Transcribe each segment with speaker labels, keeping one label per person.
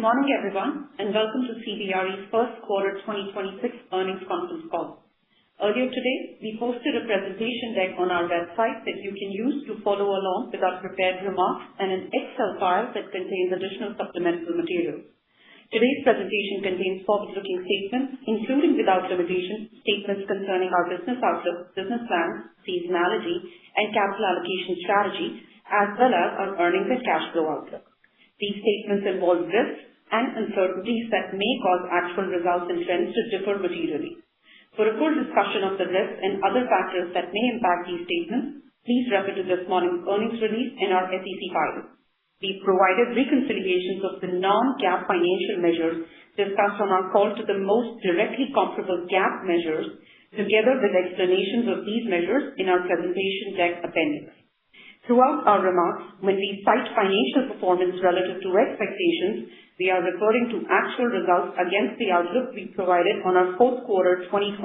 Speaker 1: morning, everyone, and welcome to CBRE's first quarter 2026 earnings conference call. Earlier today, we posted a presentation deck on our website that you can use to follow along with our prepared remarks and an Excel file that contains additional supplemental materials. Today's presentation contains forward-looking statements, including without limitation, statements concerning our business outlook, business plans, seasonality, and capital allocation strategy, as well as our earnings and cash flow outlook. These statements involve risks and uncertainties that may cause actual results and trends to differ materially. For a full discussion of the risks and other factors that may impact these statements, please refer to this morning's earnings release and our SEC filings. We've provided reconciliations of the non-GAAP financial measures discussed on our call to the most directly comparable GAAP measures, together with explanations of these measures in our presentation deck appendix. Throughout our remarks, when we cite financial performance relative to expectations, we are referring to actual results against the outlook we provided on our fourth quarter 2025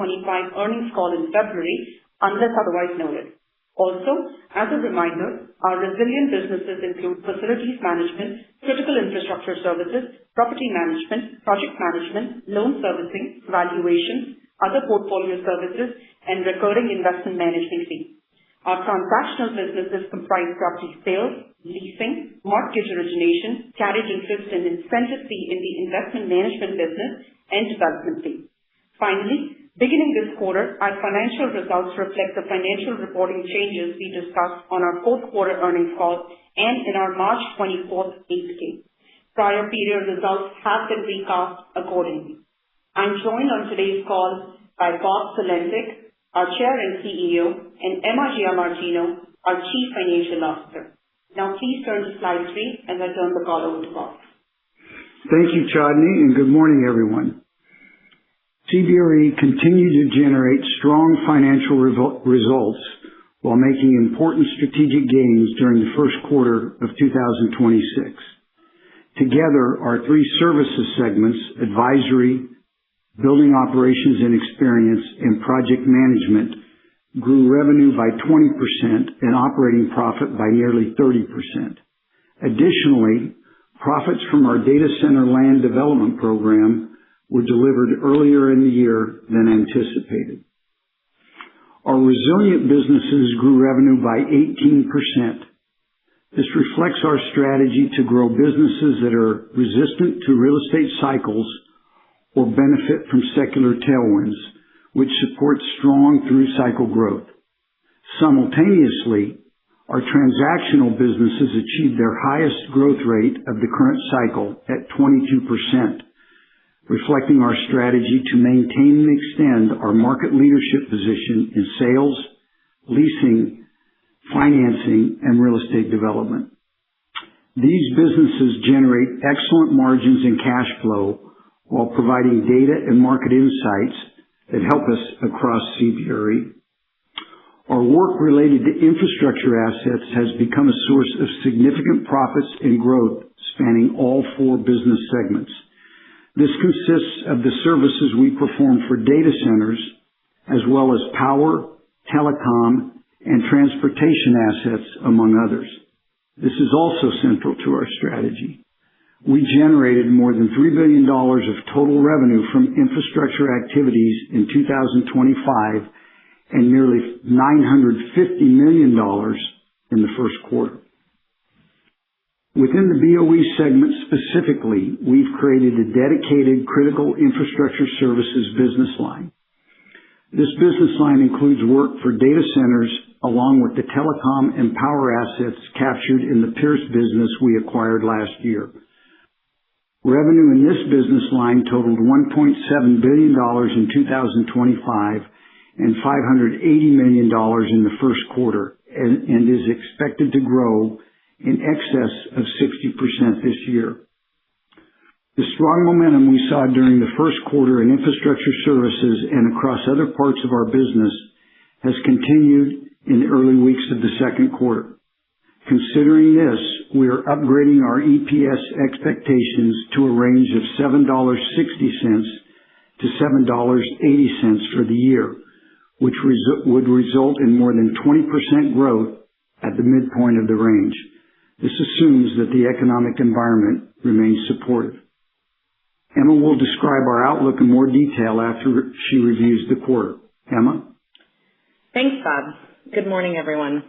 Speaker 1: earnings call in February, unless otherwise noted. Also, as a reminder, our resilient businesses include facilities management, critical infrastructure services, property management, project management, loan servicing, valuations, other portfolio services, and recurring investment management fees. Our transactional businesses comprise property sales, leasing, mortgage origination, carriage interest and incentive fee in the investment management business, and development fee. Finally, beginning this quarter, our financial results reflect the financial reporting changes we discussed on our fourth quarter earnings call and in our March 24th 8-K. Prior period results have been recast accordingly. I'm joined on today's call by Bob Sulentic, our Chair and CEO, and Emma Giamartino, our Chief Financial Officer. Now please turn to slide 3 as I turn the call over to Bob.
Speaker 2: Thank you, Chandni, and good morning, everyone. CBRE continued to generate strong financial results while making important strategic gains during the first quarter of 2026. Together, our three services segments, advisory, building operations and experience, and project management, grew revenue by 20% and operating profit by nearly 30%. Additionally, profits from our data center land development program were delivered earlier in the year than anticipated. Our resilient businesses grew revenue by 18%. This reflects our strategy to grow businesses that are resistant to real estate cycles or benefit from secular tailwinds, which support strong through-cycle growth. Simultaneously, our transactional businesses achieved their highest growth rate of the current cycle at 22%, reflecting our strategy to maintain and extend our market leadership position in sales, leasing, financing, and real estate development. These businesses generate excellent margins and cash flow while providing data and market insights that help us across CBRE. Our work related to infrastructure assets has become a source of significant profits and growth spanning all four business segments. This consists of the services we perform for data centers, as well as power, telecom, and transportation assets, among others. This is also central to our strategy. We generated more than $3 billion of total revenue from infrastructure activities in 2025 and nearly $950 million in the first quarter. Within the BOE segment specifically, we've created a dedicated critical infrastructure services business line. This business line includes work for data centers along with the telecom and power assets captured in the Pierce business we acquired last year. Revenue in this business line totaled $1.7 billion in 2025 and $580 million in the first quarter and is expected to grow in excess of 60% this year. The strong momentum we saw during the first quarter in infrastructure services and across other parts of our business has continued in the early weeks of the second quarter. Considering this, we are upgrading our EPS expectations to a range of $7.60 to $7.80 for the year, which would result in more than 20% growth at the midpoint of the range. This assumes that the economic environment remains supportive. Emma will describe our outlook in more detail after she reviews the quarter. Emma?
Speaker 3: Thanks, Bob. Good morning, everyone.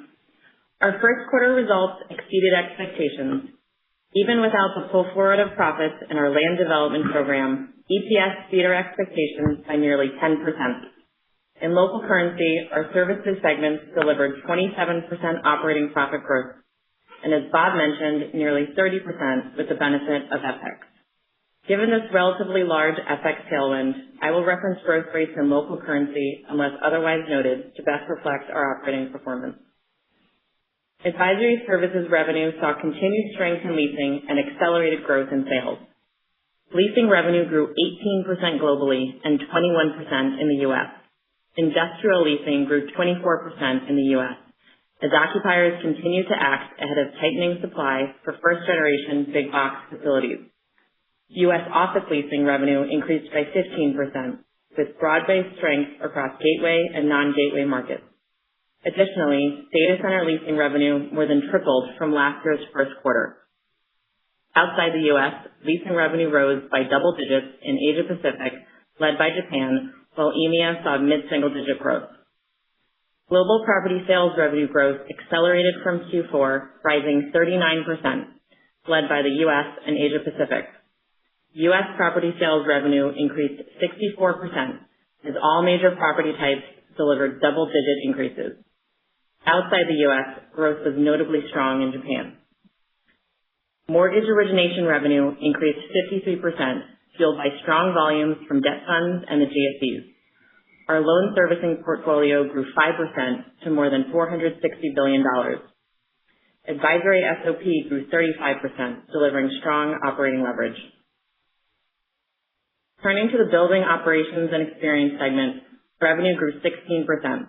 Speaker 3: Our first quarter results exceeded expectations. Even without the pull forward of profits in our land development program, EPS beat our expectations by nearly 10%. In local currency, our services segments delivered 27% operating profit growth, and as Bob mentioned, nearly 30% with the benefit of FX. Given this relatively large FX tailwind, I will reference growth rates in local currency unless otherwise noted to best reflect our operating performance. Advisory services revenue saw continued strength in leasing and accelerated growth in sales. Leasing revenue grew 18% globally and 21% in the U.S. Industrial leasing grew 24% in the U.S. as occupiers continue to act ahead of tightening supply for first-generation big box facilities. U.S. office leasing revenue increased by 15%, with broad-based strength across gateway and non-gateway markets. Additionally, data center leasing revenue more than tripled from last year's first quarter. Outside the U.S., leasing revenue rose by double digits in Asia Pacific, led by Japan, while EMEA saw mid-single-digit growth. Global property sales revenue growth accelerated from Q4, rising 39%, led by the U.S. and Asia Pacific. U.S. property sales revenue increased 64% as all major property types delivered double-digit increases. Outside the U.S., growth was notably strong in Japan. Mortgage origination revenue increased 53%, fueled by strong volumes from debt funds and the GSEs. Our loan servicing portfolio grew 5% to more than $460 billion. Advisory SOP grew 35%, delivering strong operating leverage. Turning to the building operations and experience segment, revenue grew 16%.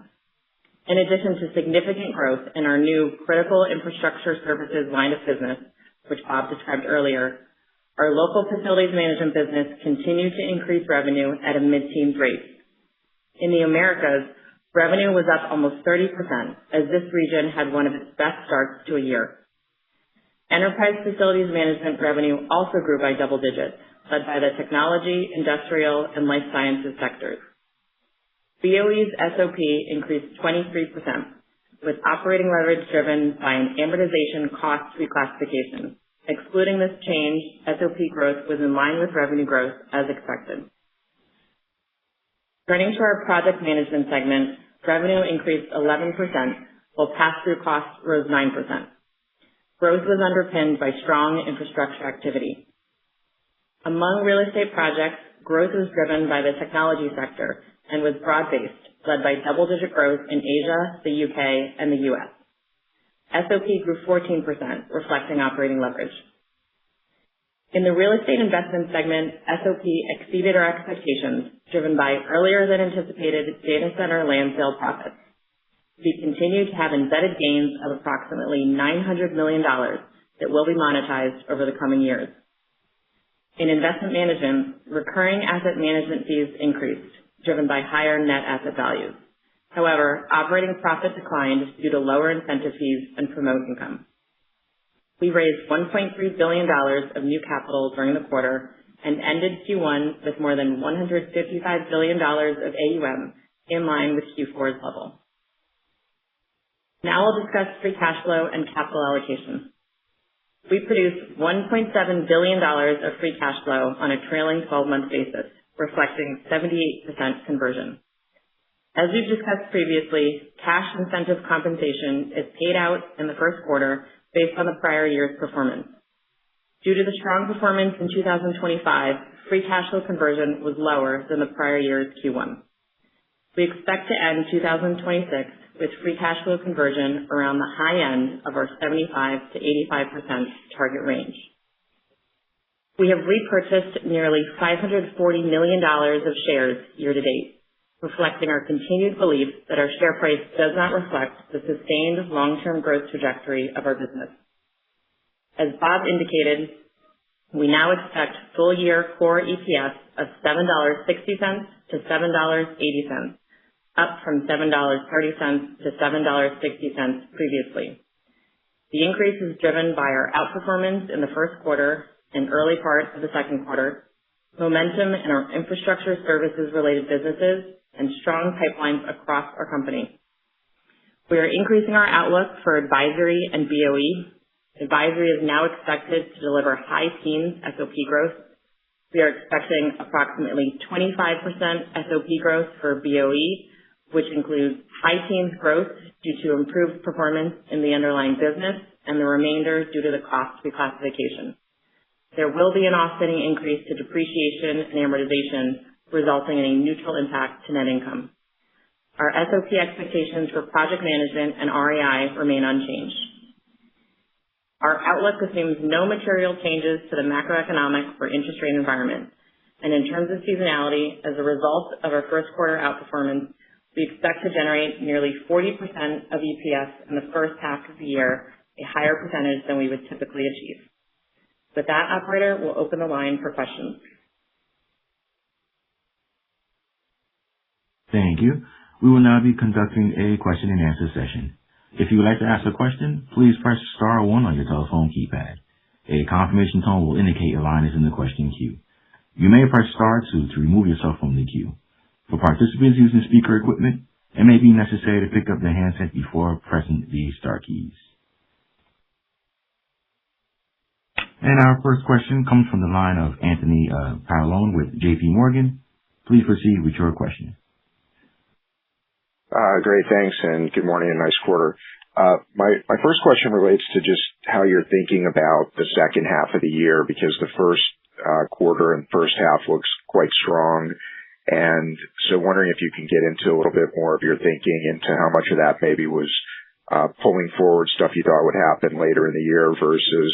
Speaker 3: In addition to significant growth in our new critical infrastructure services line of business, which Bob described earlier, our local facilities management business continued to increase revenue at a mid-teens rate. In the Americas, revenue was up almost 30% as this region had one of its best starts to a year. Enterprise facilities management revenue also grew by double digits, led by the technology, industrial, and life sciences sectors. BOE's SOP increased 23%, with operating leverage driven by an amortization cost reclassification. Excluding this change, SOP growth was in line with revenue growth as expected. Turning to our project management segment, revenue increased 11%, while pass-through costs rose 9%. Growth was underpinned by strong infrastructure activity. Among real estate projects, growth was driven by the technology sector and was broad-based, led by double-digit growth in Asia, the UK, and the US. SOP grew 14%, reflecting operating leverage. In the real estate investment segment, SOP exceeded our expectations, driven by earlier than anticipated data center land sale profits. We continue to have embedded gains of approximately $900 million that will be monetized over the coming years. In investment management, recurring asset management fees increased, driven by higher net asset values. However, operating profit declined due to lower incentive fees and promote income. We raised $1.3 billion of new capital during the quarter and ended Q1 with more than $155 billion of AUM, in line with Q4's level. Now I'll discuss free cash flow and capital allocation. We produced $1.7 billion of free cash flow on a trailing 12-month basis, reflecting 78% conversion. As we've discussed previously, cash incentive compensation is paid out in the first quarter based on the prior year's performance. Due to the strong performance in 2025, free cash flow conversion was lower than the prior year's Q1. We expect to end 2026 with free cash flow conversion around the high end of our 75 to 85% target range. We have repurchased nearly $540 million of shares year to date, reflecting our continued belief that our share price does not reflect the sustained long-term growth trajectory of our business. As Bob indicated, we now expect full-year core EPS of $7.60 to $7.80, up from $7.30 to $7.60 previously. The increase is driven by our outperformance in the first quarter and early part of the second quarter, momentum in our infrastructure services-related businesses, and strong pipelines across our company. We are increasing our outlook for advisory and BOE. Advisory is now expected to deliver high teens SOP growth. We are expecting approximately 25% SOP growth for BOE, which includes high teens growth due to improved performance in the underlying business and the remainder due to the cost reclassification. There will be an offsetting increase to depreciation and amortization, resulting in a neutral impact to net income. Our SOP expectations for project management and REI remain unchanged. Our outlook assumes no material changes to the macroeconomic or interest rate environment. And in terms of seasonality, as a result of our first quarter outperformance, we expect to generate nearly 40% of EPS in the first half of the year, a higher percentage than we would typically achieve. With that, operator, we'll open the line for questions.
Speaker 4: Thank you. We will now be conducting a question and answer session. If you would like to ask a question, please press star 1 on your telephone keypad. A confirmation tone will indicate your line is in the question queue. You may press star 2 to remove yourself from the queue. For participants using speaker equipment, it may be necessary to pick up the handset before pressing the star keys. And our first question comes from the line of Anthony Paolone with JP Morgan. Please proceed with your question.
Speaker 5: Great, thanks, and good morning and nice quarter. My first question relates to just how you're thinking about the second half of the year, because the first quarter and first half looks quite strong. And so wondering if you can get into a little bit more of your thinking into how much of that maybe was pulling forward stuff you thought would happen later in the year versus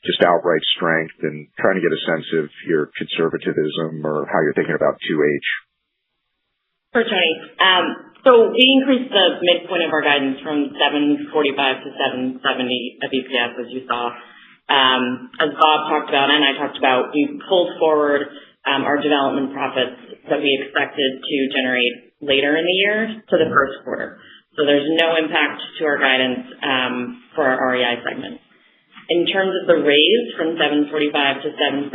Speaker 5: just outright strength, and trying to get a sense of your conservatism or how you're thinking about 2H.
Speaker 3: Sure, Tony. So we increased the midpoint of our guidance from 745 to 770 of EPS, as you saw. As Bob talked about and I talked about, we pulled forward our development profits that we expected to generate later in the year to the first quarter. So there's no impact to our guidance for our REI segment. In terms of the raise from 745 to 770,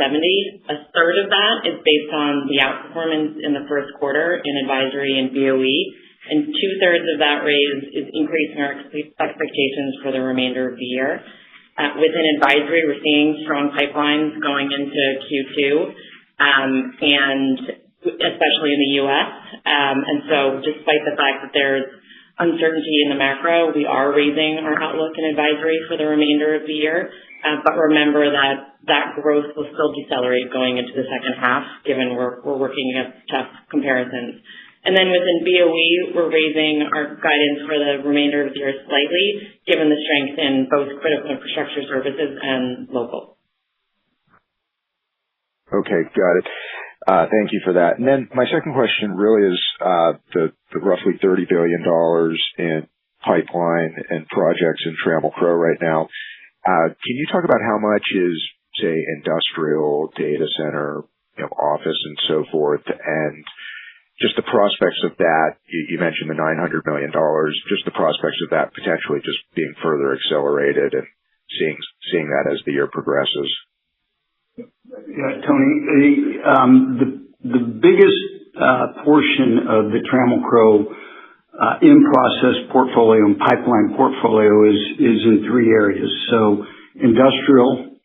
Speaker 3: a third of that is based on the outperformance in the first quarter in advisory and BOE, and 2/3 of that raise is increasing our expectations for the remainder of the year. Within advisory, we're seeing strong pipelines going into Q2, and especially in the U.S. And so despite the fact that there's uncertainty in the macro, we are raising our outlook in advisory for the remainder of the year. But remember that growth will still decelerate going into the second half, given we're working against tough comparisons. And then within BOE, we're raising our guidance for the remainder of the year slightly, given the strength in both critical infrastructure services and local.
Speaker 5: Okay, got it. Thank you for that. And then my second question really is the roughly $30 billion in pipeline and projects in Trammell Crow right now. Can you talk about how much is, say, industrial, data center, office, and so forth, and just the prospects of that? You mentioned the $900 million, just the prospects of that potentially just being further accelerated and seeing that as the year progresses.
Speaker 2: Yeah, Tony, the biggest portion of the Trammell Crow in-process portfolio and pipeline portfolio is in 3 areas. So industrial,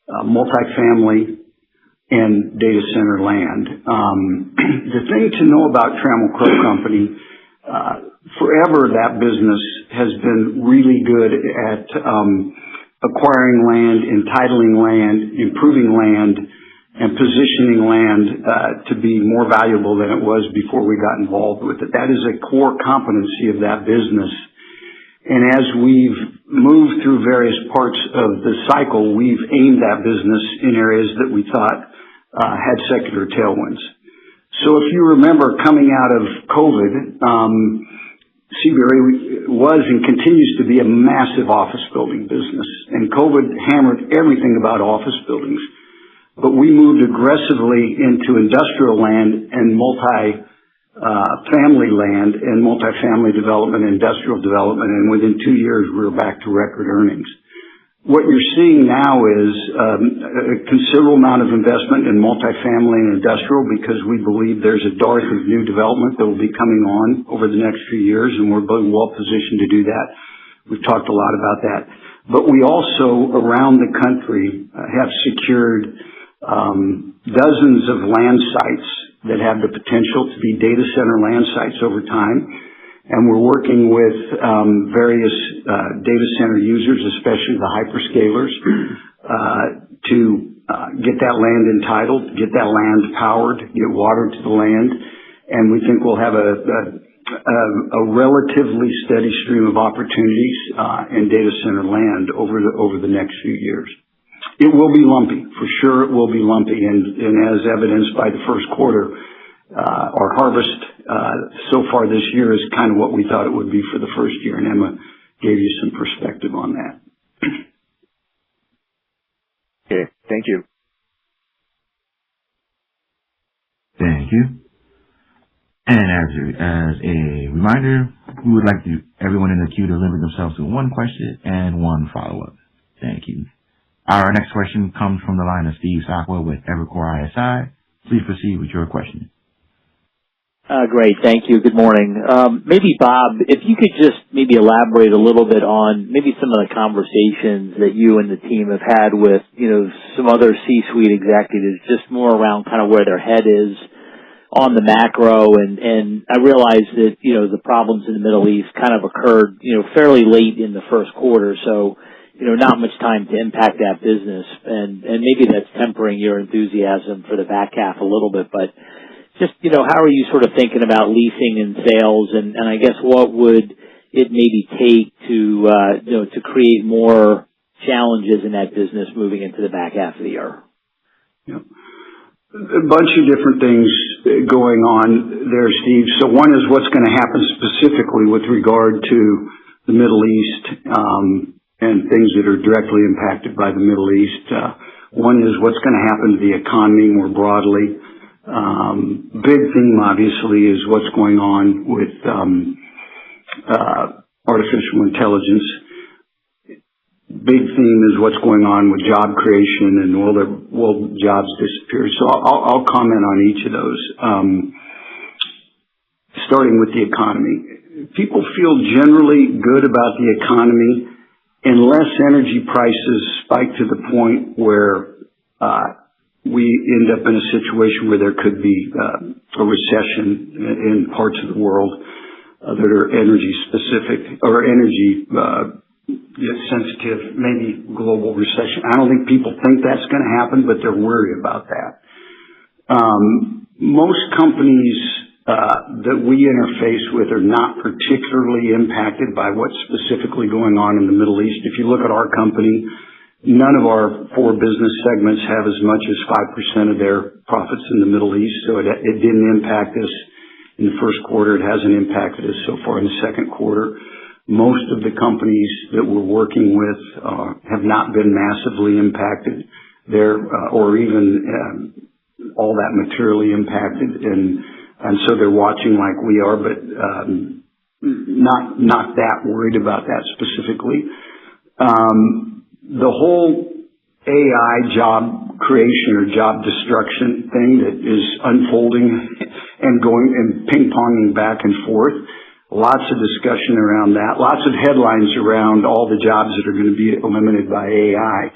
Speaker 2: multifamily, and data center land. The thing to know about Trammell Crow Company, forever that business has been really good at acquiring land, entitling land, improving land, and positioning land to be more valuable than it was before we got involved with it. That is a core competency of that business. And as we've moved through various parts of the cycle, we've aimed that business in areas that we thought had secular tailwinds. So if you remember coming out of COVID, CBRE was and continues to be a massive office building business. And COVID hammered everything about office buildings. But we moved aggressively into industrial land and family land and multifamily development, industrial development, and within 2 years we were back to record earnings. what you're seeing now is a considerable amount of investment in multifamily and industrial because we believe there's a dearth of new development that will be coming on over the next few years, and we're well positioned to do that. We've talked a lot about that. But we also, around the country, have secured dozens of land sites that have the potential to be data center land sites over time. And we're working with various data center users, especially the hyperscalers, to get that land entitled, get that land powered, get water to the land. And we think we'll have a relatively steady stream of opportunities in data center land over the next few years. It will be lumpy, for sure. It will be lumpy, and as evidenced by the first quarter, our harvest so far this year is kind of what we thought it would be for the first year, and Emma gave you some perspective on that.
Speaker 5: Okay, thank you.
Speaker 4: Thank you. And as a reminder, we would like everyone in the queue to limit themselves to one question and one follow-up. Thank you. Our next question comes from the line of Steve Sakwa with Evercore ISI. Please proceed with your question.
Speaker 6: Great. Thank you. Good morning. Maybe, Bob, if you could just maybe elaborate a little bit on maybe some of the conversations that you and the team have had with, some other C-suite executives, just more around kind of where their head is on the macro. And I realize that, the problems in the Middle East kind of occurred, fairly late in the first quarter. So, not much time to impact that business. And maybe that's tempering your enthusiasm for the back half a little bit, but just, how are you sort of thinking about leasing and sales? And I guess what would it maybe take to create more challenges in that business moving into the back half of the year?
Speaker 2: Yeah. A bunch of different things going on there, Steve. So one is what's going to happen specifically with regard to the Middle East and things that are directly impacted by the Middle East. One is what's going to happen to the economy more broadly. Big theme, obviously, is what's going on with artificial intelligence. Big theme is what's going on with job creation and will jobs disappear. So I'll comment on each of those. Starting with the economy. People feel generally good about the economy unless energy prices spike to the point where we end up in a situation where there could be a recession in parts of the world that are energy specific or energy sensitive, maybe global recession. I don't think people think that's going to happen, but they're worried about that. Most companies that we interface with are not particularly impacted by what's specifically going on in the Middle East. If you look at our company, none of our 4 business segments have as much as 5% of their profits in the Middle East, so it didn't impact us in the first quarter. It hasn't impacted us so far in the second quarter. Most of the companies that we're working with have not been massively impacted there or even all that materially impacted, and so they're watching like we are, but not that worried about that specifically. The whole AI job creation or job destruction thing that is unfolding and going and ping-ponging back and forth, lots of discussion around that, lots of headlines around all the jobs that are going to be eliminated by AI.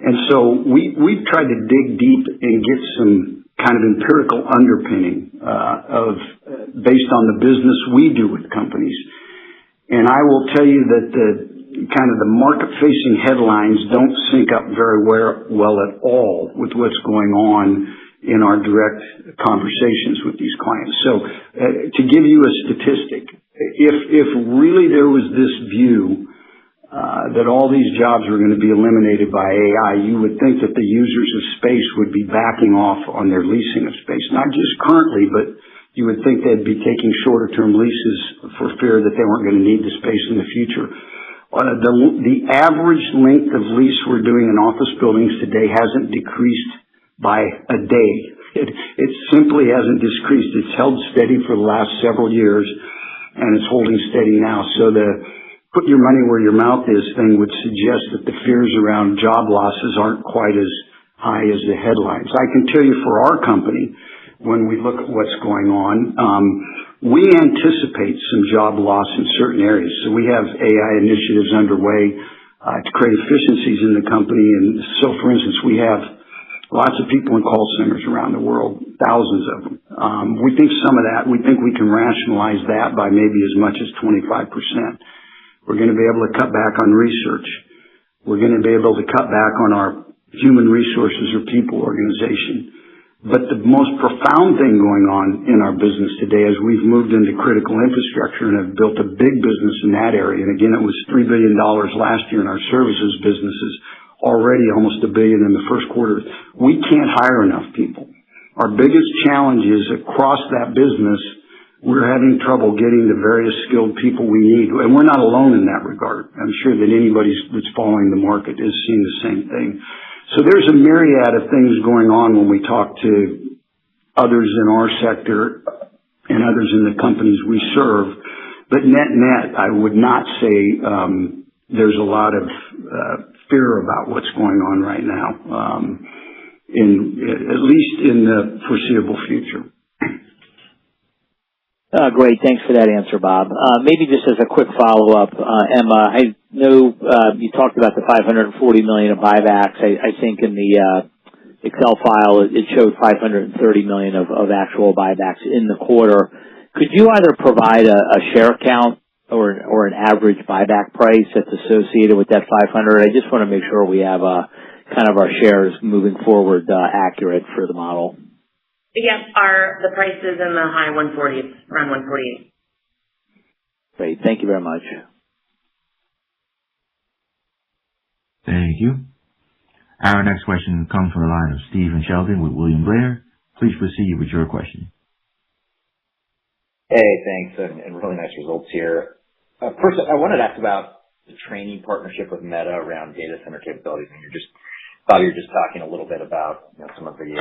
Speaker 2: And so we've tried to dig deep and get some kind of empirical underpinning based on the business we do with companies. And I will tell you that the market-facing headlines don't sync up very well at all with what's going on in our direct conversations with these clients. So to give you a statistic, if really there was this view that all these jobs were going to be eliminated by AI, you would think that the users of space would be backing off on their leasing of space, not just currently, but you would think they'd be taking shorter-term leases for fear that they weren't going to need the space in the future. The average length of lease we're doing in office buildings today hasn't decreased by a day. It simply hasn't decreased. It's held steady for the last several years, and it's holding steady now. So put your money where your mouth is thing would suggest that the fears around job losses aren't quite as high as the headlines. I can tell you for our company, when we look at what's going on, we anticipate some job loss in certain areas. So we have AI initiatives underway to create efficiencies in the company. And so, for instance, we have lots of people in call centers around the world, thousands of them. We think some of that, we think we can rationalize that by maybe as much as 25%. We're going to be able to cut back on research. We're going to be able to cut back on our human resources or people organization. But the most profound thing going on in our business today is we've moved into critical infrastructure and have built a big business in that area. And again, it was $3 billion last year in our services businesses, already almost $1 billion in the first quarter. We can't hire enough people. Our biggest challenge is across that business, we're having trouble getting the various skilled people we need. And we're not alone in that regard. I'm sure that anybody that's following the market is seeing the same thing. So there's a myriad of things going on when we talk to others in our sector and others in the companies we serve. But net, I would not say there's a lot of fear about what's going on right now, at least in the foreseeable future.
Speaker 6: Great. Thanks for that answer, Bob. Maybe just as a quick follow-up, Emma, I know you talked about the $540 million of buybacks. I think in the Excel file it showed $530 million of actual buybacks in the quarter. Could you either provide a share count or an average buyback price that's associated with that 500? I just want to make sure we have kind of our shares moving forward accurate for the model.
Speaker 3: Yes, the price is in the high 140s, around 148.
Speaker 6: Great. Thank you very much.
Speaker 4: Thank you. Our next question comes from the line of Stephen Sheldon with William Blair. Please proceed with your question.
Speaker 7: Hey, thanks, and really nice results here. First, I wanted to ask about the training partnership with Meta around data center capabilities, and Bob, you're just talking a little bit about some of the you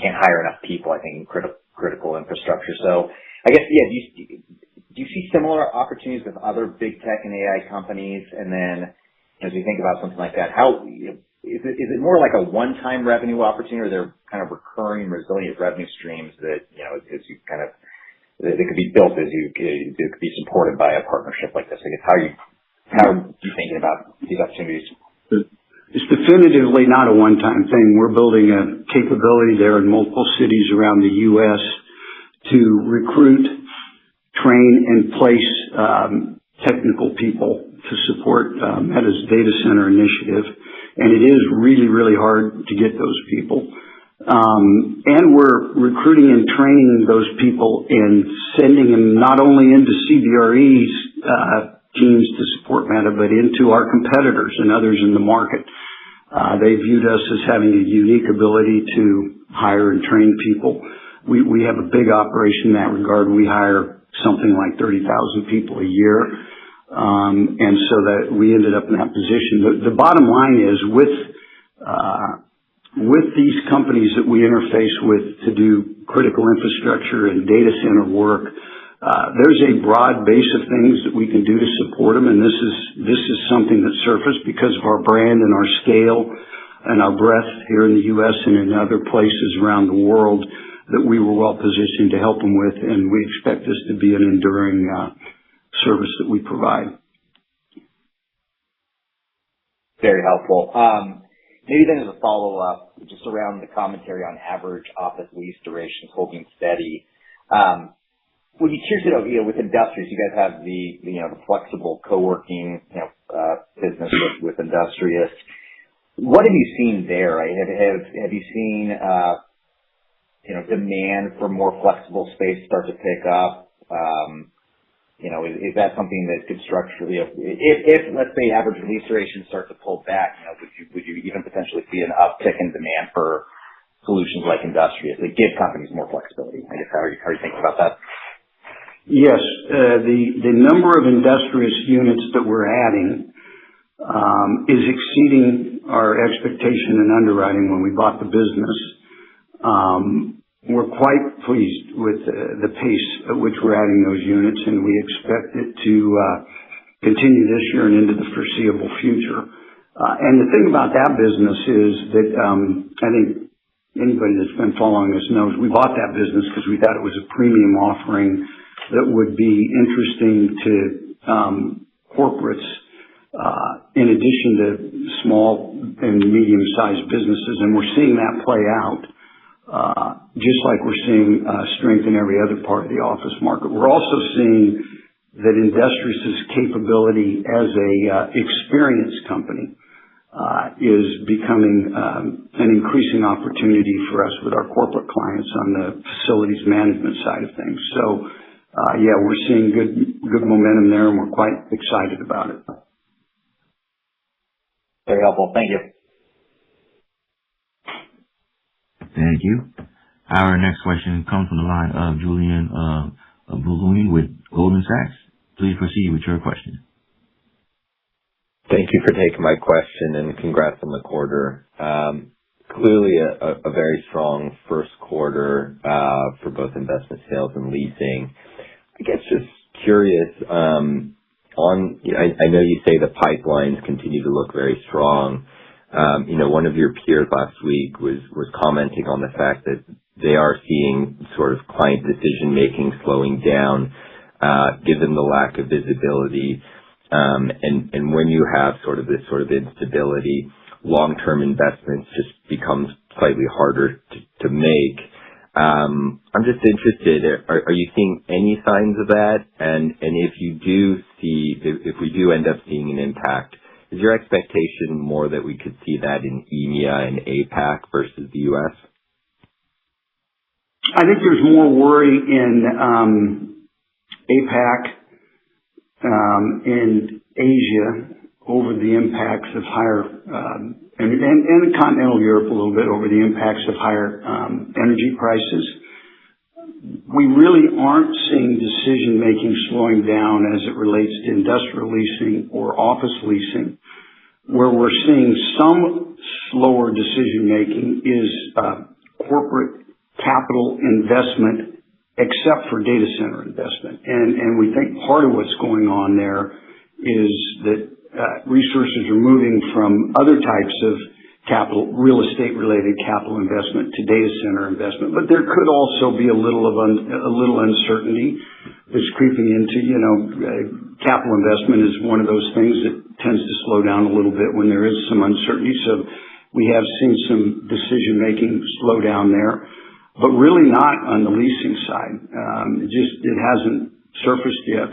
Speaker 7: can't hire enough people, I think, in critical infrastructure. So I guess, do you see similar opportunities with other big tech and AI companies? And then as we think about something like that, how is it more like a one-time revenue opportunity, or they're kind of recurring, resilient revenue streams that as you kind of they could be built as you could be supported by a partnership like this? I guess how are you thinking about these opportunities?
Speaker 2: It's definitively not a one-time thing. We're building a capability there in multiple cities around the U.S. to recruit, train, and place technical people to support Meta's data center initiative. And it is really, really hard to get those people. And we're recruiting and training those people and sending them not only into CBRE's teams to support Meta, but into our competitors and others in the market. They viewed us as having a unique ability to hire and train people. We have a big operation in that regard. We hire something like 30,000 people a year. And so that we ended up in that position. The bottom line is with these companies that we interface with to do critical infrastructure and data center work, there's a broad base of things that we can do to support them, and this is something that surfaced because of our brand and our scale and our breadth here in the U.S. and in other places around the world that we were well positioned to help them with, and we expect this to be an enduring service that we provide.
Speaker 7: Very helpful. Maybe then as a follow-up, just around the commentary on average office lease durations holding steady. Would be curious to know, with Industrious, you guys have the flexible co-working business with Industrious. What have you seen there? Right? Have you seen demand for more flexible space start to pick up? Is that something that could structurally, if let's say average lease durations start to pull back, would you even potentially see an uptick in demand for solutions like Industrious that give companies more flexibility? I guess how are you thinking about that?
Speaker 2: Yes, the number of Industrious units that we're adding is exceeding our expectation and underwriting when we bought the business. we're quite pleased with the pace at which we're adding those units, and we expect it to continue this year and into the foreseeable future. And the thing about that business is that I think anybody that's been following us knows we bought that business because we thought it was a premium offering that would be interesting to corporates in addition to small and medium-sized businesses, and we're seeing that play out. Just like we're seeing strength in every other part of the office market. We're also seeing that Industrious' capability as a experienced company is becoming an increasing opportunity for us with our corporate clients on the facilities management side of things. So, yeah, we're seeing good momentum there, and we're quite excited about it.
Speaker 7: Very helpful. Thank you.
Speaker 4: Thank you. Our next question comes from the line of Julian Bouillon with Goldman Sachs. Please proceed with your question.
Speaker 8: Thank you for taking my question, and congrats on the quarter. Clearly a very strong first quarter for both investment sales and leasing. I guess just curious, I know you say the pipelines continue to look very strong. One of your peers last week was commenting on the fact that they are seeing sort of client decision-making slowing down, given the lack of visibility. And when you have this sort of instability, long-term investments just becomes slightly harder to make. I'm just interested, are you seeing any signs of that? And if we do end up seeing an impact, is your expectation more that we could see that in EMEA and APAC versus the U.S.?
Speaker 2: I think there's more worry in APAC and Asia over the impacts of higher, and continental Europe a little bit over the impacts of higher energy prices. We really aren't seeing decision-making slowing down as it relates to industrial leasing or office leasing. Where we're seeing some slower decision-making is corporate capital investment, except for data center investment. And we think part of what's going on there is that resources are moving from other types of capital, real estate-related capital investment to data center investment. But there could also be a little uncertainty that's creeping into, capital investment is one of those things that tends to slow down a little bit when there is some uncertainty. So we have seen some decision-making slow down there, but really not on the leasing side. It hasn't surfaced yet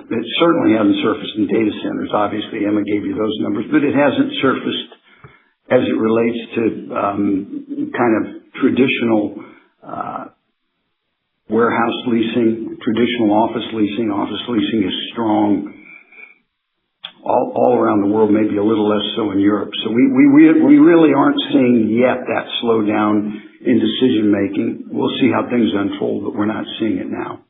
Speaker 2: it certainly hasn't surfaced in data centers. Obviously, Emma gave you those numbers, but it hasn't surfaced as it relates to kind of traditional warehouse leasing, traditional office leasing. Office leasing is strong all around the world, maybe a little less so in Europe. So we really aren't seeing yet that slowdown in decision making. We'll see how things unfold, but we're not seeing it now.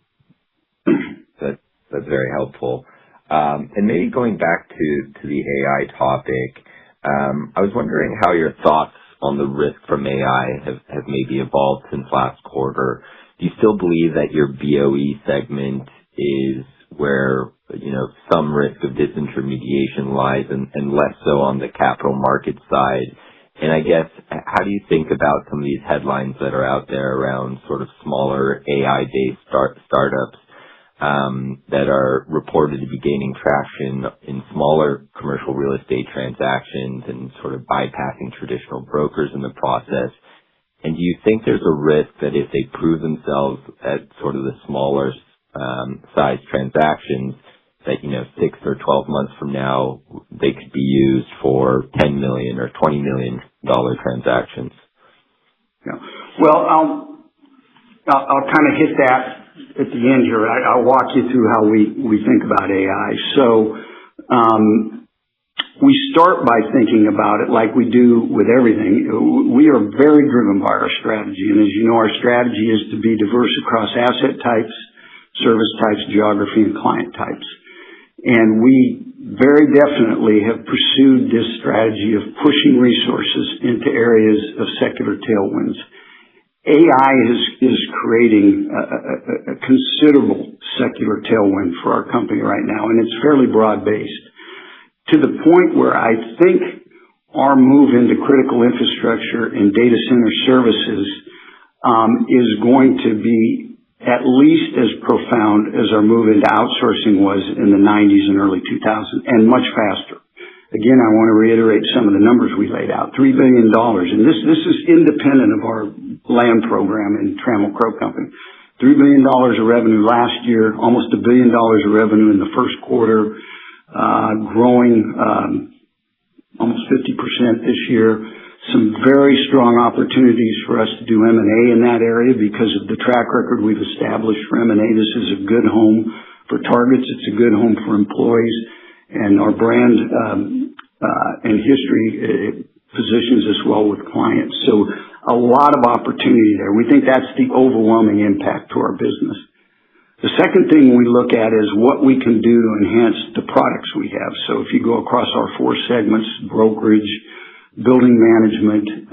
Speaker 8: That's very helpful. And maybe going back to the AI topic, I was wondering how your thoughts on the risk from AI have maybe evolved since last quarter. Do you still believe that your BOE segment is where, some risk of disintermediation lies and less so on the capital market side? And I guess, how do you think about some of these headlines that are out there around sort of smaller AI-based startups that are reported to be gaining traction in smaller commercial real estate transactions and sort of bypassing traditional brokers in the process? And do you think there's a risk that if they prove themselves at sort of the smaller size transactions, that 6 or 12 months from now they could be used for $10 million or $20 million transactions?
Speaker 2: Yeah. Well, I'll kind of hit that at the end here. I'll walk you through how we think about AI. So we start by thinking about it like we do with everything. We are very driven by our strategy. And as you know, our strategy is to be diverse across asset types, service types, geography, and client types. And we very definitely have pursued this strategy of pushing resources into areas of secular tailwinds. AI is creating a considerable secular tailwind for our company right now, and it's fairly broad-based, to the point where I think our move into critical infrastructure and data center services is going to be at least as profound as our move into outsourcing was in the 90s and early 2000s, and much faster. Again, I want to reiterate some of the numbers we laid out. $3 billion, and this is independent of our land program in Trammell Crow Company. $3 billion of revenue last year, almost $1 billion of revenue in the first quarter, growing almost 50% this year. Some very strong opportunities for us to do M&A in that area because of the track record we've established for M&A. This is a good home for targets. It's a good home for employees. And our brand and history positions us well with clients. So a lot of opportunity there. We think that's the overwhelming impact to our business. The second thing we look at is what we can do to enhance the products we have. So if you go across our four segments, brokerage, building management,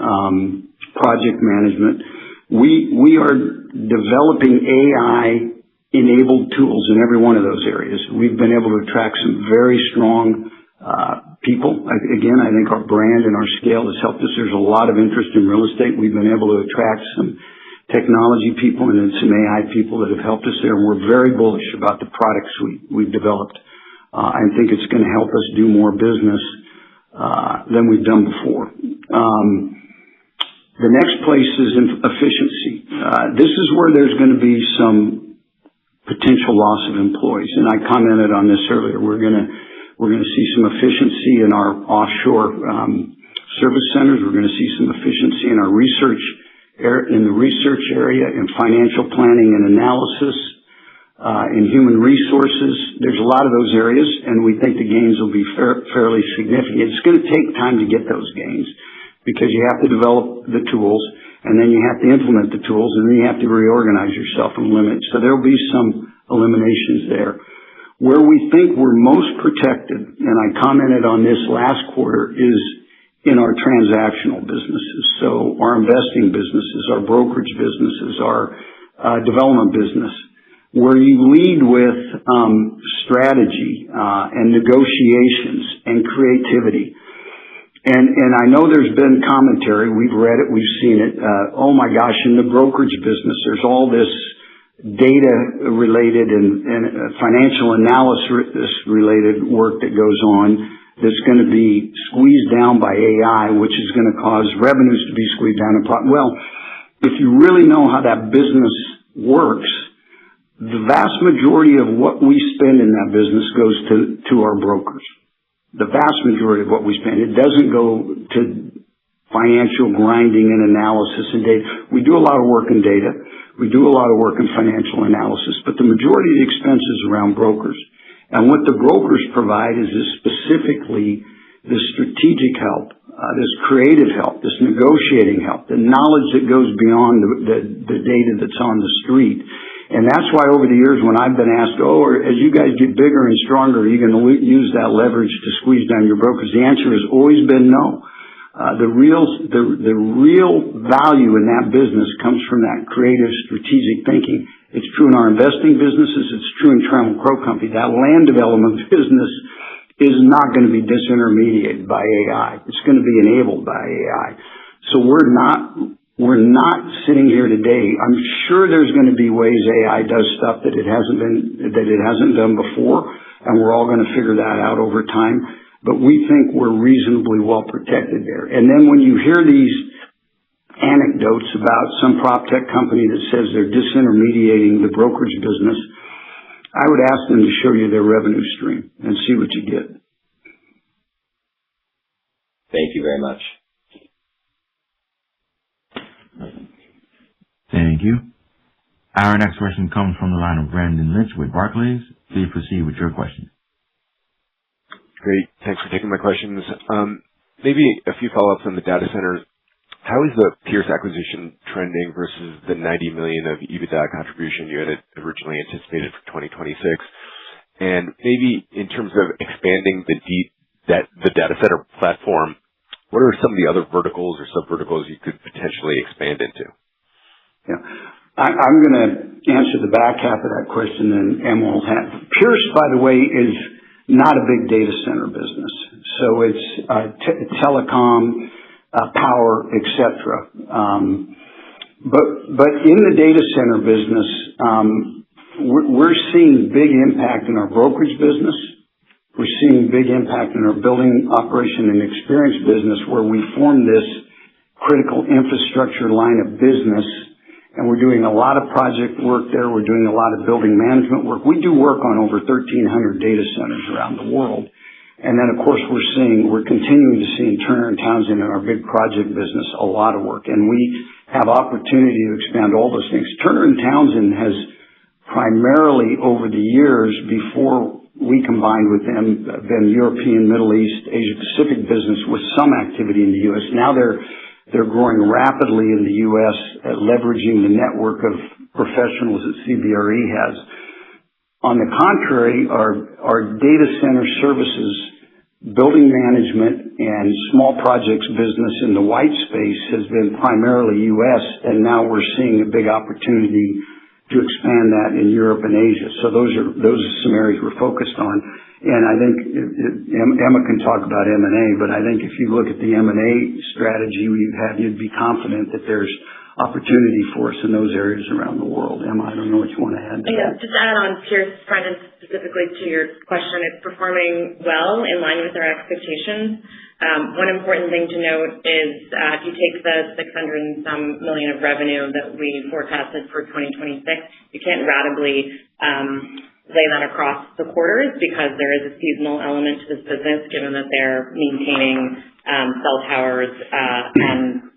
Speaker 2: project management, we are developing AI-enabled tools in every one of those areas. We've been able to attract some very strong people. Again, I think our brand and our scale has helped us. There's a lot of interest in real estate. We've been able to attract some technology people and then some AI people that have helped us there. And we're very bullish about the products we've developed. I think it's going to help us do more business than we've done before. The next place is in efficiency. This is where there's going to be some potential loss of employees, and I commented on this earlier. We're going to see some efficiency in our offshore service centers. We're going to see some efficiency in our research area, in financial planning and analysis, in human resources. There's a lot of those areas, and we think the gains will be fairly significant. It's going to take time to get those gains because you have to develop the tools, and then you have to implement the tools, and then you have to reorganize yourself and limit. So there will be some eliminations there. Where we think we're most protected, and I commented on this last quarter, is in our transactional businesses. So our investing businesses, our brokerage businesses, our development business, where you lead with strategy and negotiations and creativity. And I know there's been commentary. We've read it. We've seen it. Oh my gosh, in the brokerage business, there's all this data related and financial analysis related work that goes on that's going to be squeezed down by AI, which is going to cause revenues to be squeezed down. Well, if you really know how that business works, the vast majority of what we spend in that business goes to our brokers. The vast majority of what we spend. It doesn't go to financial grinding and analysis and data. We do a lot of work in data. We do a lot of work in financial analysis, but the majority of the expense is around brokers. And what the brokers provide is specifically this strategic help, this creative help, this negotiating help, the knowledge that goes beyond the data that's on the street. And that's why over the years when I've been asked, as you guys get bigger and stronger, are you going to use that leverage to squeeze down your brokers? The answer has always been no. The real value in that business comes from that creative strategic thinking. It's true in our investing businesses. It's true in Trammell Crow Company. That land development business is not going to be disintermediated by AI. It's going to be enabled by AI. So we're not sitting here today. I'm sure there's going to be ways AI does stuff that it hasn't done before, and we're all going to figure that out over time. But we think we're reasonably well protected there. And then when you hear these anecdotes about some prop tech company that says they're disintermediating the brokerage business, I would ask them to show you their revenue stream and see what you get.
Speaker 8: Thank you very much.
Speaker 4: Thank you. Our next question comes from the line of Brandon Lynch with Barclays. Please proceed with your question.
Speaker 5: Great. Thanks for taking my questions. Maybe a few follow-ups on the data centers. How is the Pierce acquisition trending versus the $90 million of EBITDA contribution you had originally anticipated for 2026? And maybe in terms of expanding the data center platform, what are some of the other verticals or sub-verticals you could potentially expand into?
Speaker 2: Yeah. I'm going to answer the back half of that question, and Emma will have. Pierce, by the way, is not a big data center business. So it's telecom, power, etc. But in the data center business, we're seeing big impact in our brokerage business. We're seeing big impact in our building operation and experience business, where we formed this critical infrastructure line of business. And we're doing a lot of project work there. We're doing a lot of building management work. We do work on over 1,300 data centers around the world. And then, of course, we're continuing to see in Turner & Townsend in our big project business a lot of work. And we have opportunity to expand all those things. Turner & Townsend has primarily over the years before we combined with them been European, Middle East, Asia Pacific business with some activity in the U.S. Now they're growing rapidly in the U.S., leveraging the network of professionals that CBRE has. On the contrary, our data center services, building management, and small projects business in the white space has been primarily U.S., and now we're seeing a big opportunity to expand that in Europe and Asia. So those are some areas we're focused on. And I think Emma can talk about M&A, but I think if you look at the M&A strategy you'd be confident that there's opportunity for us in those areas around the world. Emma, I don't know what you want to add to that.
Speaker 3: Yeah, just to add on Pierce, Brendan, specifically to your question, it's performing well in line with our expectations. One important thing to note is if you take the $600 and some million of revenue that we forecasted for 2026, you can't ratably lay that across the quarters because there is a seasonal element to this business, given that they're maintaining cell towers and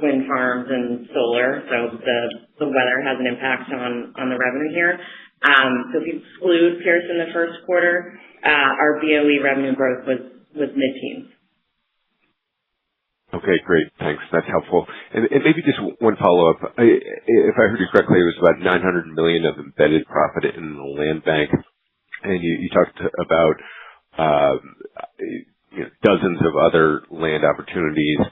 Speaker 3: wind farms and solar. So the weather has an impact on the revenue here. So if you exclude Pierce in the first quarter, our BOE revenue growth was mid-teens.
Speaker 9: Okay, great. Thanks. That's helpful. And maybe just one follow-up. If I heard you correctly, it was about $900 million of embedded profit in the land bank. And you talked about dozens of other land opportunities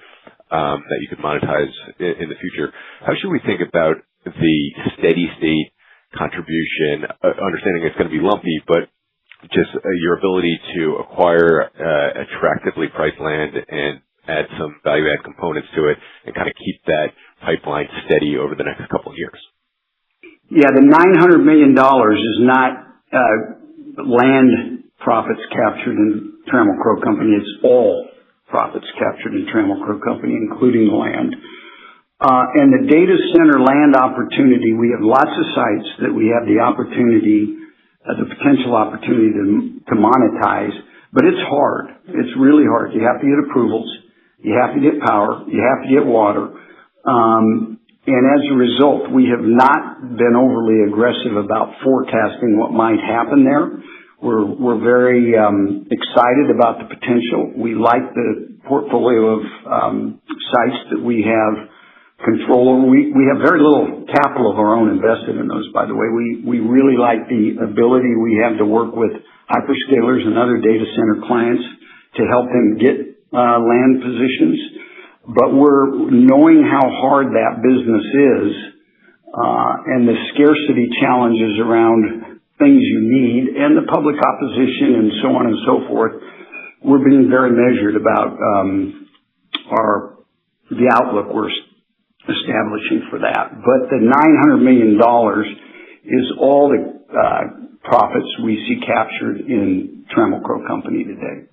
Speaker 9: that you could monetize in the future. How should we think about the steady state contribution, understanding it's going to be lumpy, but just your ability to acquire attractively priced land and add some value-add components to it and kind of keep that pipeline steady over the next couple of years?
Speaker 2: Yeah, the $900 million is not land profits captured in Trammell Crow Company. It's all profits captured in Trammell Crow Company, including the land. And the data center land opportunity, we have lots of sites that we have the opportunity, the potential opportunity to monetize, but it's hard. It's really hard. You have to get approvals. You have to get power. You have to get water. And as a result, we have not been overly aggressive about forecasting what might happen there. We're very excited about the potential. We like the portfolio of sites that we have control over. We have very little capital of our own invested in those, by the way. We really like the ability we have to work with hyperscalers and other data center clients to help them get land positions. But we're knowing how hard that business is and the scarcity challenges around things you need and the public opposition and so on and so forth. We're being very measured about the outlook we're establishing for that. But the $900 million is all the profits we see captured in Trammell Crow Company today.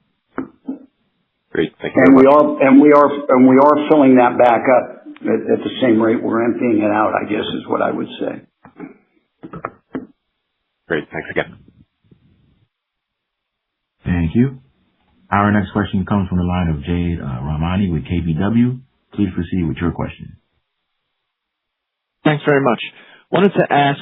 Speaker 9: Great. Thank you.
Speaker 2: And we are filling that back up at the same rate we're emptying it out, I guess is what I would say.
Speaker 9: Great. Thanks again.
Speaker 4: Thank you. Our next question comes from the line of Jade Rahmani with KBW. Please proceed with your question.
Speaker 10: Thanks very much. Wanted to ask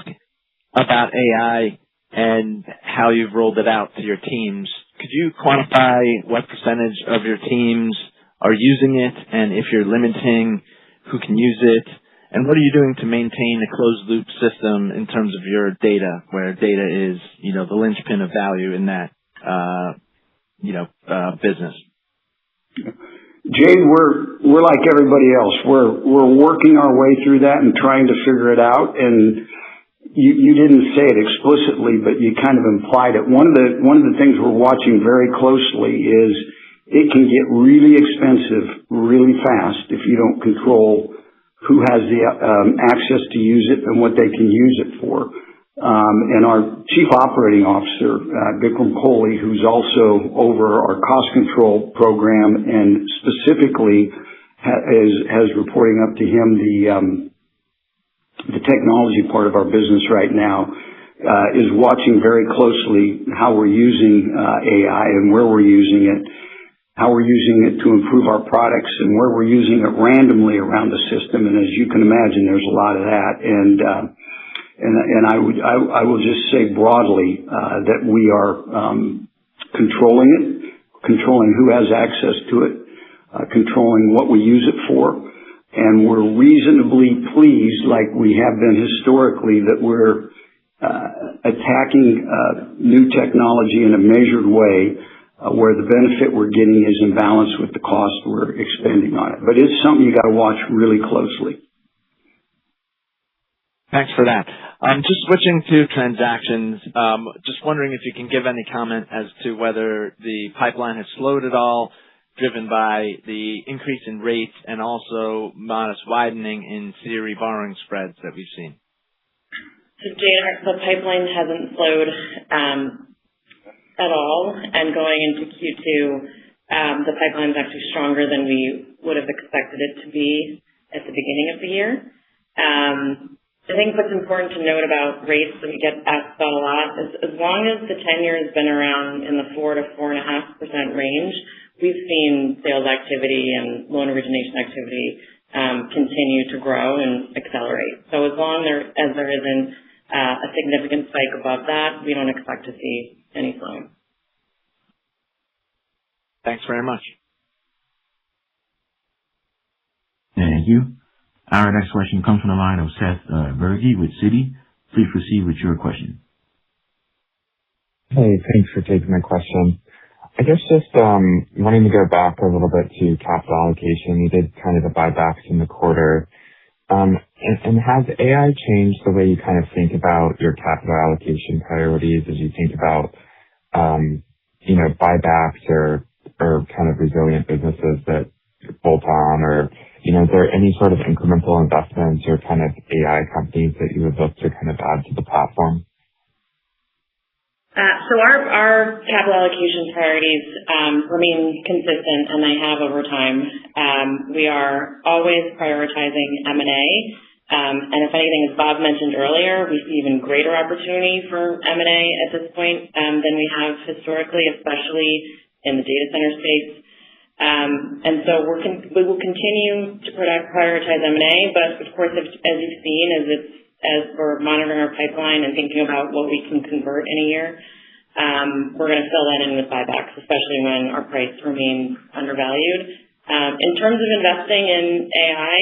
Speaker 10: about AI and how you've rolled it out to your teams. Could you quantify what percentage of your teams are using it, and if you're limiting who can use it, and what are you doing to maintain a closed loop system in terms of your data, where data is, the linchpin of value in that, business?
Speaker 2: Jade, we're like everybody else. We're working our way through that and trying to figure it out. And you didn't say it explicitly, but you kind of implied it. One of the things we're watching very closely is it can get really expensive really fast if you don't control who has the access to use it and what they can use it for. And our Chief Operating Officer, Vikram Kohli, who's also over our cost control program and specifically has reporting up to him the technology part of our business right now, is watching very closely how we're using AI and where we're using it, how we're using it to improve our products, and where we're using it randomly around the system. And as you can imagine, there's a lot of that. And I will just say broadly that we are controlling it, controlling who has access to it, controlling what we use it for, and we're reasonably pleased, like we have been historically, that we're attacking new technology in a measured way where the benefit we're getting is in balance with the cost we're expending on it. But it's something you got to watch really closely.
Speaker 10: Thanks for that. Just switching to transactions, just wondering if you can give any comment as to whether the pipeline has slowed at all, driven by the increase in rates and also modest widening in CRE borrowing spreads that we've seen.
Speaker 3: So Jade, the pipeline hasn't slowed at all, and going into Q2, the pipeline is actually stronger than we would have expected it to be at the beginning of the year. I think what's important to note about rates that we get asked about a lot is as long as the 10-year has been around in the 4 to 4.5% range, we've seen sales activity and loan origination activity continue to grow and accelerate. So as long as there isn't a significant spike above that, we don't expect to see any slowing.
Speaker 10: Thanks very much.
Speaker 4: Thank you. Our next question comes from the line of Seth Berge with Citi. Please proceed with your question.
Speaker 11: Hey, thanks for taking my question. I guess just wanting to go back a little bit to capital allocation. You did kind of the buybacks in the quarter. And has AI changed the way you kind of think about your capital allocation priorities as you think about, buybacks or kind of resilient businesses that bolt on, or, is there any sort of incremental investments or kind of AI companies that you would look to kind of add to the platform?
Speaker 3: So our capital allocation priorities remain consistent, and they have over time. We are always prioritizing M&A, and if anything, as Bob mentioned earlier, we see even greater opportunity for M&A at this point than we have historically, especially in the data center space. And so we will continue to prioritize M&A, but of course, as you've seen, as we're monitoring our pipeline and thinking about what we can convert in a year, we're going to fill that in with buybacks, especially when our price remains undervalued. In terms of investing in AI,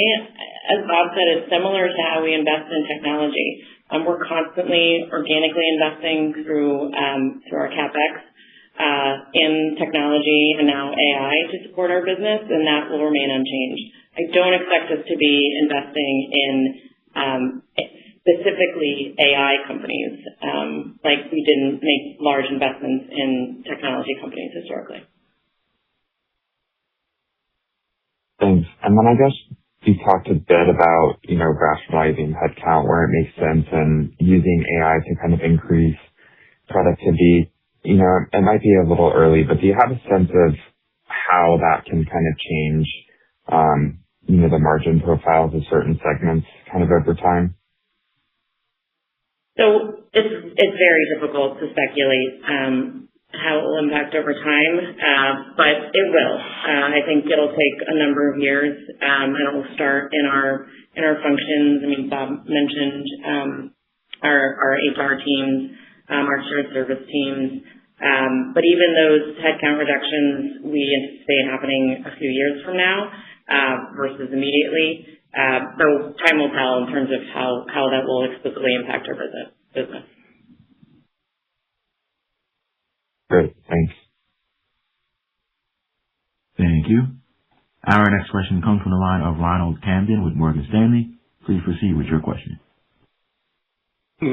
Speaker 3: as Bob said, it's similar to how we invest in technology. We're constantly organically investing through our CapEx in technology and now AI to support our business, and that will remain unchanged. I don't expect us to be investing in specifically AI companies, like we didn't make large investments in technology companies historically.
Speaker 11: Thanks. And then I guess you talked a bit about, rationalizing headcount where it makes sense and using AI to kind of increase productivity. It might be a little early, but do you have a sense of how that can kind of change, the margin profiles of certain segments kind of over time?
Speaker 3: So it's very difficult to speculate how it will impact over time, but it will. I think it'll take a number of years, and it will start in our functions. I mean, Bob mentioned our HR teams, our shared service teams, but even those headcount reductions we anticipate happening a few years from now versus immediately. So time will tell in terms of how that will explicitly impact our business.
Speaker 11: Great. Thanks.
Speaker 4: Thank you. Our next question comes from the line of Ronald Camden with Morgan Stanley. Please proceed with your question.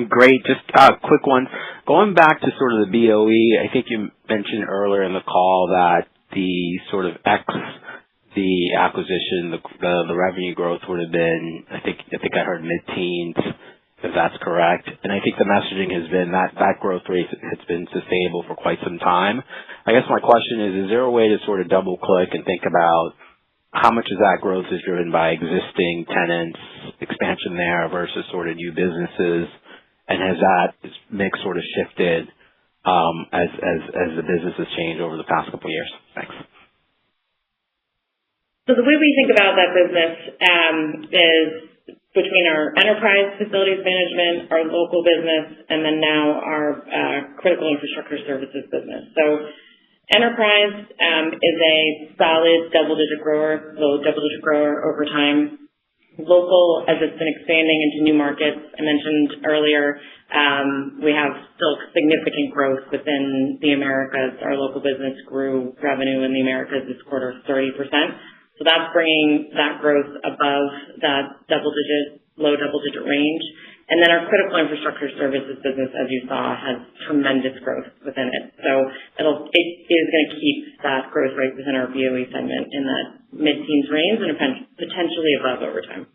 Speaker 12: Great. Just a quick one. Going back to sort of the BOE, I think you mentioned earlier in the call that the sort of the acquisition, the revenue growth would have been, I think I heard mid-teens, if that's correct. And I think the messaging has been that growth rate has been sustainable for quite some time. I guess my question is there a way to sort of double click and think about how much of that growth is driven by existing tenants, expansion there versus sort of new businesses? And has that mix sort of shifted as the business has changed over the past couple of years? Thanks.
Speaker 3: So the way we think about that business is between our enterprise facilities management, our local business, and then now our critical infrastructure services business. So enterprise is a solid double-digit grower, low double-digit grower over time. Local, as it's been expanding into new markets, I mentioned earlier, we have still significant growth within the Americas. Our local business grew revenue in the Americas this quarter 30%. So that's bringing that growth above that low double-digit range. And then our critical infrastructure services business, as you saw, has tremendous growth within it. So it is going to keep that growth rate within our BOE segment in that mid-teens range and potentially above over time.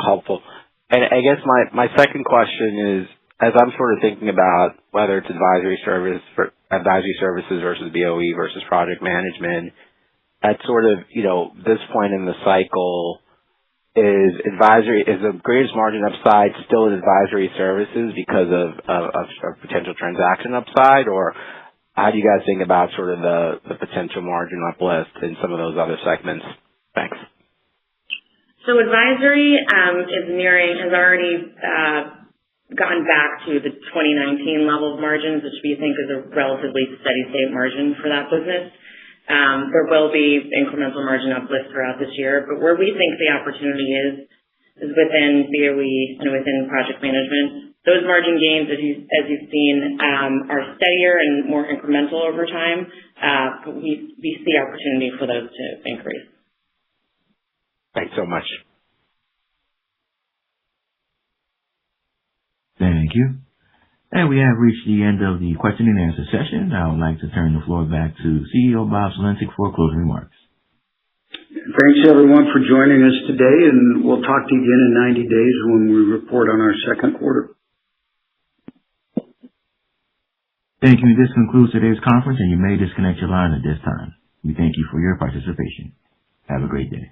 Speaker 12: Helpful. And I guess my second question is, as I'm sort of thinking about whether it's advisory services versus BOE versus project management, at sort of, this point in the cycle, is the greatest margin upside still in advisory services because of potential transaction upside, or how do you guys think about sort of the potential margin uplift in some of those other segments? Thanks.
Speaker 3: So advisory has already gotten back to the 2019 level of margins, which we think is a relatively steady state margin for that business. There will be incremental margin uplift throughout this year, but where we think the opportunity is within BOE and within project management. Those margin gains, as you've seen, are steadier and more incremental over time. But we see opportunity for those to increase.
Speaker 12: Thanks so much.
Speaker 4: Thank you. And we have reached the end of the question and answer session. I would like to turn the floor back to CEO Bob Sulentic for closing remarks.
Speaker 2: Thanks everyone for joining us today, and we'll talk to you again in 90 days when we report on our second quarter.
Speaker 4: Thank you. This concludes today's conference, and you may disconnect your line at this time. We thank you for your participation. Have a great day.